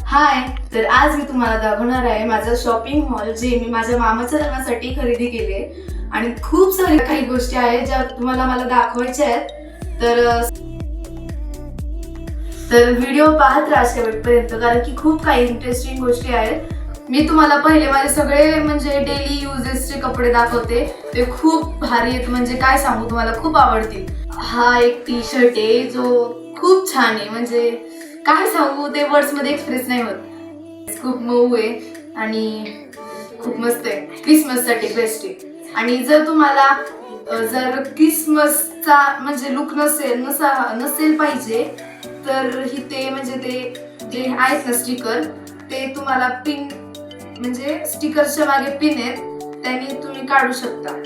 हाय. तर आज मी तुम्हाला दाखवणार आहे माझा शॉपिंग हॉल जे मी माझ्या मामाच्या लग्नासाठी खरेदी केले आणि खूप साऱ्या काही गोष्टी आहेत ज्या तुम्हाला मला दाखवायच्या आहेत. तर व्हिडिओ पाहत राहा शेवटपर्यंत कारण की खूप काही इंटरेस्टिंग गोष्टी आहेत. मी तुम्हाला पहिले माझे सगळे म्हणजे डेली युजेसचे कपडे दाखवते. ते खूप भारी आहेत, म्हणजे काय सांगू तुम्हाला, खूप आवडतील. हा एक टी शर्ट आहे जो खूप छान आहे, म्हणजे काय सांगू ते वर्ड्स मध्ये एक्सप्रेस नाही होत. खूप मऊ आहे आणि खूप मस्त आहे. क्रिसमस साठी बेस्ट आहे. आणि जर तुम्हाला जर क्रिसमसचा म्हणजे लुक नसेल पाहिजे तर ही ते म्हणजे ते जे आहेत ना स्टिकर, ते तुम्हाला पिन म्हणजे स्टिकरच्या मागे पिन आहेत, त्याने तुम्ही काढू शकता.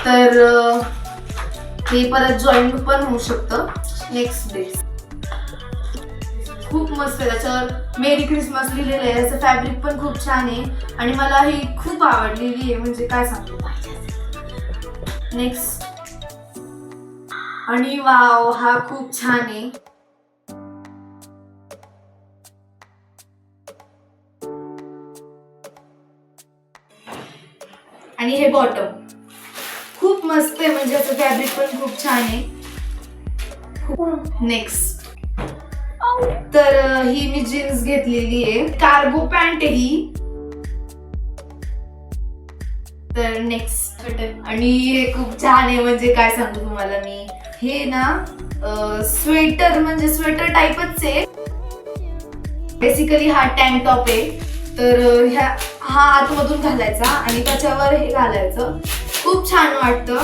तर हे परत जॉईंट पण होऊ शकतं नेक्स्ट डे. खूप मस्त आहे, त्याच्यावर मेरी क्रिसमस लिहिलेलं आहे. याचं फॅब्रिक पण खूप छान आहे आणि मला ही खूप आवडलेली आहे, म्हणजे काय सांगू. नेक्स्ट, आणि वाव, हा खूप छान आहे. आणि हे बॉटम खूप मस्त आहे, म्हणजे याचं फॅब्रिक पण खूप छान आहे. नेक्स्ट, तर ही मी जीन्स घेतलेली आहे, कार्गो पॅन्ट आहे ही. तर नेक्स्ट, आणि हे खूप छान आहे, म्हणजे काय सांगू तुम्हाला मी. हे ना स्वेटर म्हणजे स्वेटर टाईपच आहे. बेसिकली हा टँक टॉप आहे. तर हा आतमधून घालायचा आणि त्याच्यावर हे घालायचं. खूप छान वाटतं.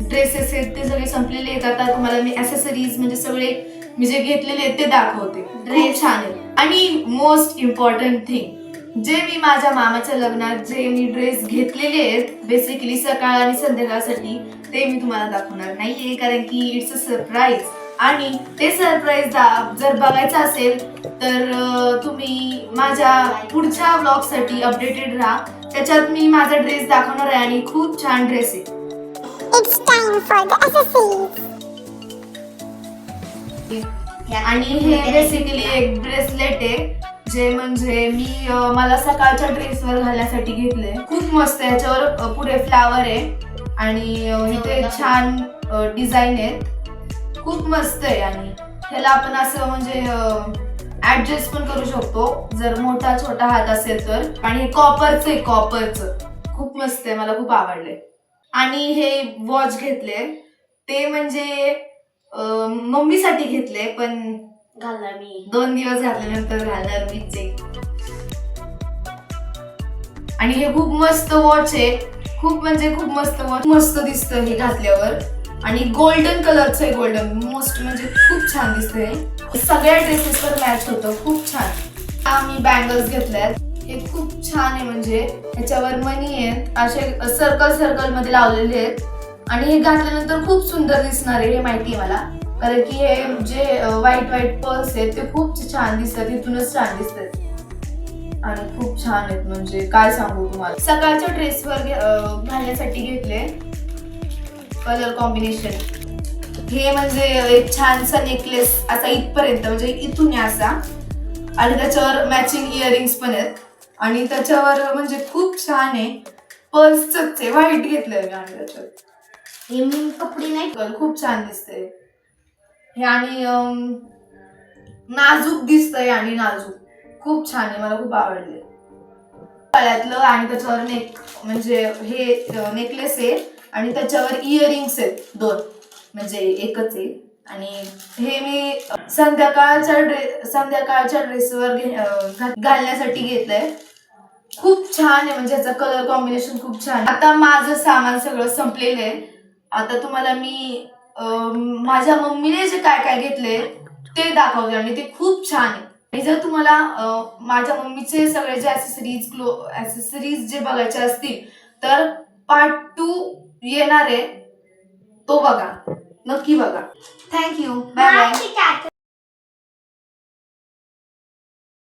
ड्रेसेस आहेत ते सगळे संपलेले आहेत. आता तुम्हाला मी ऍक्सेसरीज म्हणजे सगळे मी जे घेतलेले आहेत ते दाखवते. ड्रेस छान आहे. आणि मोस्ट इम्पॉर्टंट थिंग, जे मी माझ्या मामाच्या लग्नात जे मी ड्रेस घेतलेले आहेत बेसिकली सकाळ आणि संध्याकाळसाठी, ते मी तुम्हाला दाखवणार नाहीये कारण की इट्स अ सरप्राईज. आणि ते सरप्राईज जर बघायचं असेल तर तुम्ही माझ्या पुढच्या व्लॉग साठी अपडेटेड राहा. त्याच्यात मी माझा ड्रेस दाखवणार आहे आणि खूप छान ड्रेस आहे. It's time for the accessories. आणि हे बेसिकली एक ब्रेसलेट आहे जे म्हणजे मी मला सकाळच्या ड्रेसवर घालण्यासाठी घेतले. खूप मस्त आहे. याच्यावर पुढे फ्लावर आहे आणि इथे छान डिझाईन आहेत. खूप मस्त आहे आणि ह्याला आपण असं म्हणजे ऍडजस्ट पण करू शकतो जर मोठा छोटा हात असेल तर. आणि हे कॉपरचं खूप मस्त आहे, मला खूप आवडले. आणि हे वॉच घेतले, ते म्हणजे मम्मीसाठी घेतले, पण घालणार मी 2 दिवस घातल्यानंतर घालणार मीच आहे. आणि हे खूप मस्त वॉच आहे, खूप म्हणजे खूप मस्त वॉच, मस्त दिसतं हे घातल्यावर. आणि गोल्डन कलरचं आहे, गोल्डन मोस्ट म्हणजे खूप छान दिसतंय. सगळ्या ड्रेसेसवर मॅच होतं, खूप छान. आम्ही बँगल्स घेतल्यात, हे खूप छान आहे, म्हणजे ह्याच्यावर मनी आहेत असे सर्कल मध्ये लावलेले आहेत. आणि हे घातल्यानंतर खूप सुंदर दिसणार आहे, हे माहिती आहे मला, कारण की हे जे व्हाईट पर्स आहेत ते खूप छान दिसतात, इथूनच छान दिसतात आणि खूप छान आहेत, म्हणजे काय सांगू तुम्हाला. सकाळच्या ड्रेसवर घालण्यासाठी घेतले कलर कॉम्बिनेशन. हे म्हणजे एक छानसा नेकलेस असा इथपर्यंत, म्हणजे इथून असा, आणि त्याच्यावर मॅचिंग इयरिंग्स पण आहेत आणि त्याच्यावर म्हणजे खूप छान आहे. पर्सच आहे, व्हाईट घेतलंय मी आणि त्याच्यावर हे मी कपडे नाही खूप छान दिसतंय हे. आणि नाजूक दिसतंय आणि नाजूक खूप छान आहे, मला खूप आवडले. गळ्यातलं आणि त्याच्यावर म्हणजे हे नेकलेस आहे आणि त्याच्यावर इयरिंग्स आहेत 2, म्हणजे एकच आहे. आणि हे मी संध्याकाळच्या ड्रेसवर घालण्यासाठी घेतलंय. खूप छान आहे, म्हणजे याचा कलर कॉम्बिनेशन खूप छान. आता माझं सामान सगळं संपलेलं आहे. आता तुम्हाला मी माझ्या मम्मीने जे काय काय घेतले ते दाखवते आणि ते खूप छान आहे. आणि जर तुम्हाला माझ्या मम्मीचे सगळे जे ऍक्सेसरीज जे बघायचे असतील तर पार्ट 2 येणार आहे, तो बघा. नक्की बघा. थँक्यू. Bye bye. बाय